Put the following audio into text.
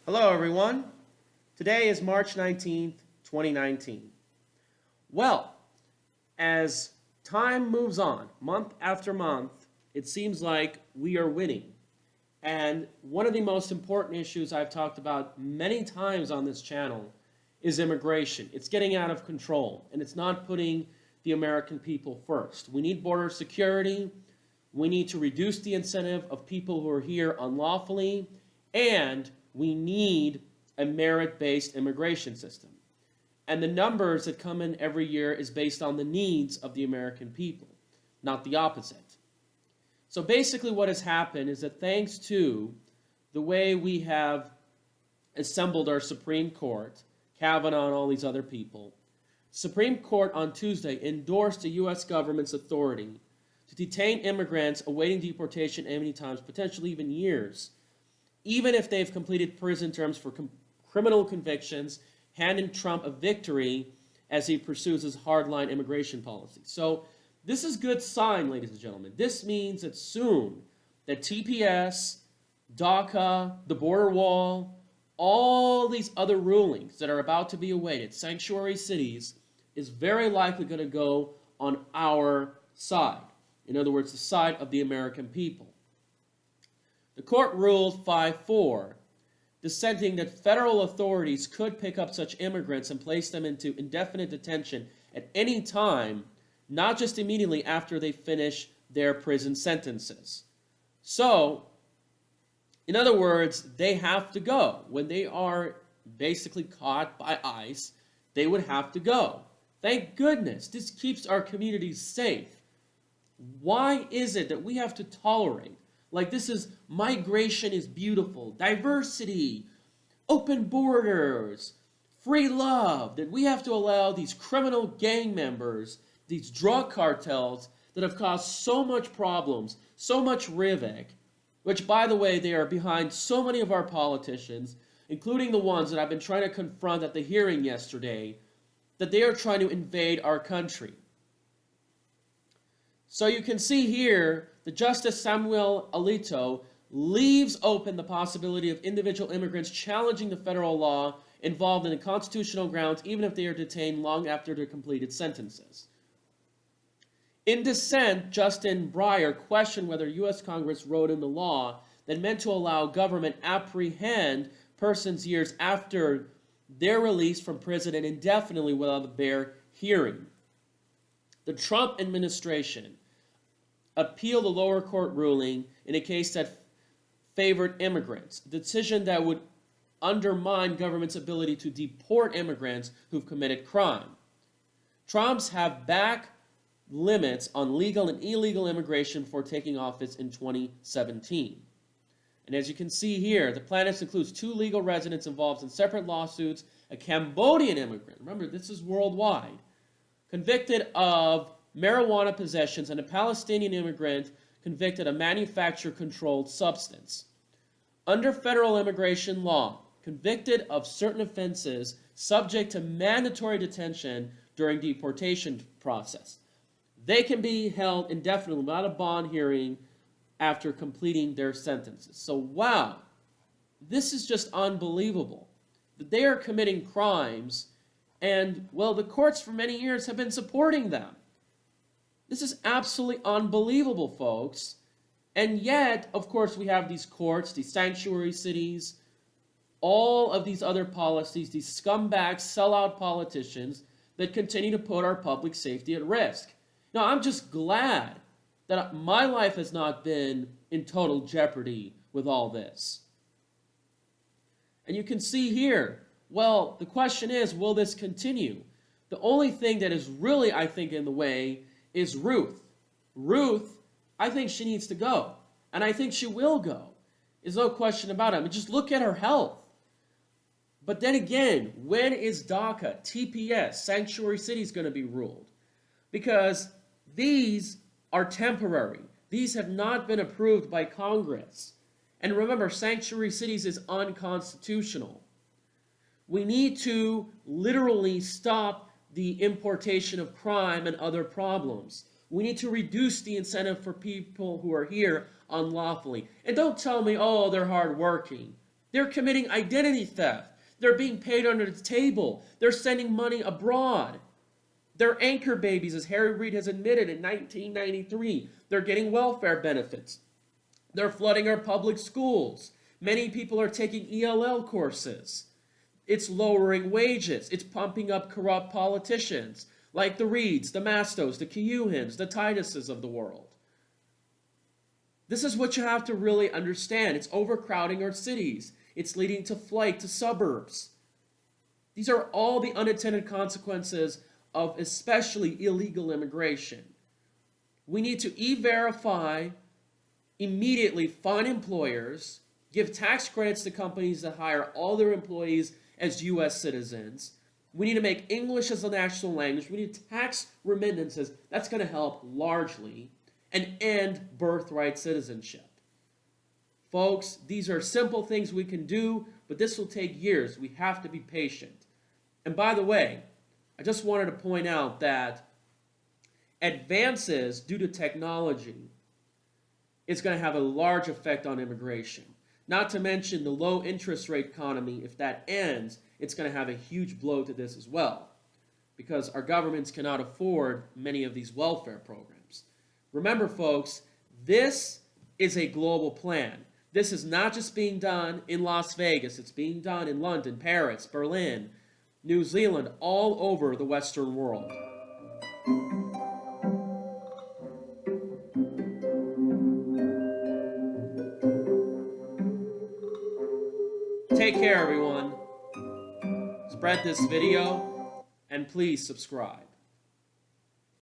Hello, everyone. Today is March 19th, 2019. Well, as time moves on, month after month, it seems like we are winning. And one of the most important issues I've talked about many times on this channel is immigration. It's getting out of control, and it's not putting the American people first. We need border security. We need to reduce the incentive of people who are here unlawfully, and we need a merit-based immigration system. And the numbers that come in every year is based on the needs of the American people, not the opposite. So basically what has happened is that thanks to the way we have assembled our Supreme Court, Kavanaugh and all these other people, Supreme Court on Tuesday endorsed the U.S. government's authority to detain immigrants awaiting deportation many times, potentially even years, even if they've completed prison terms for criminal convictions, handing Trump a victory as he pursues his hardline immigration policy. So this is good sign, ladies and gentlemen. This means that soon that TPS, DACA, the border wall, all these other rulings that are about to be awaited, sanctuary cities, is very likely going to go on our side. In other words, the side of the American people. The court ruled 5-4, dissenting that federal authorities could pick up such immigrants and place them into indefinite detention at any time, not just immediately after they finish their prison sentences. So, in other words, they have to go. When they are basically caught by ICE, they would have to go. Thank goodness, this keeps our communities safe. Why is it that we have to tolerate? Like, this is, migration is beautiful, diversity, open borders, free love, that we have to allow these criminal gang members, these drug cartels that have caused so much problems, so much havoc, which, by the way, they are behind so many of our politicians, including the ones that I've been trying to confront at the hearing yesterday, that they are trying to invade our country. So you can see here that Justice Samuel Alito leaves open the possibility of individual immigrants challenging the federal law involved in the constitutional grounds, even if they are detained long after their completed sentences. In dissent, Justin Breyer questioned whether U.S. Congress wrote in the law that meant to allow government apprehend persons years after their release from prison and indefinitely without a bare hearing. The Trump administration appealed the lower court ruling in a case that favored immigrants, a decision that would undermine government's ability to deport immigrants who've committed crime. Trumps have back limits on legal and illegal immigration before taking office in 2017. And as you can see here, the plan includes 2 legal residents involved in separate lawsuits, a Cambodian immigrant, remember this is worldwide, convicted of marijuana possessions, and a Palestinian immigrant convicted of manufacturer-controlled substance. Under federal immigration law, convicted of certain offenses subject to mandatory detention during deportation process, they can be held indefinitely without a bond hearing after completing their sentences. So wow, this is just unbelievable. That they are committing crimes, and well, the courts for many years have been supporting them. This is absolutely unbelievable, folks. And yet, of course, we have these courts, these sanctuary cities, all of these other policies, these scumbag, sellout politicians that continue to put our public safety at risk. Now, I'm just glad that my life has not been in total jeopardy with all this. And you can see here, well, the question is, will this continue? The only thing that is really, I think, in the way is Ruth. Ruth, I think she needs to go. And I think she will go. There's no question about it. I mean, just look at her health. But then again, when is DACA, TPS, sanctuary cities going to be ruled? Because these are temporary. These have not been approved by Congress. And remember, sanctuary cities is unconstitutional. We need to literally stop the importation of crime and other problems. We need to reduce the incentive for people who are here unlawfully. And don't tell me, oh, they're hardworking. They're committing identity theft. They're being paid under the table. They're sending money abroad. They're anchor babies, as Harry Reid has admitted in 1993. They're getting welfare benefits. They're flooding our public schools. Many people are taking ELL courses. It's lowering wages. It's pumping up corrupt politicians like the Reids, the Mastos, the Kihuens, the Tituses of the world. This is what you have to really understand. It's overcrowding our cities. It's leading to flight to suburbs. These are all the unintended consequences of especially illegal immigration. We need to e-verify, immediately fund employers, give tax credits to companies that hire all their employees as U.S. citizens. We need to make English as a national language. We need tax remittances. That's going to help largely. And end birthright citizenship. Folks, these are simple things we can do, but this will take years. We have to be patient. And by the way, I just wanted to point out that advances due to technology is going to have a large effect on immigration. Not to mention the low interest rate economy. If that ends, it's going to have a huge blow to this as well, because our governments cannot afford many of these welfare programs. Remember, folks, this is a global plan. This is not just being done in Las Vegas. It's being done in London, Paris, Berlin, New Zealand, all over the Western world. Take care, everyone. Spread this video, and please subscribe.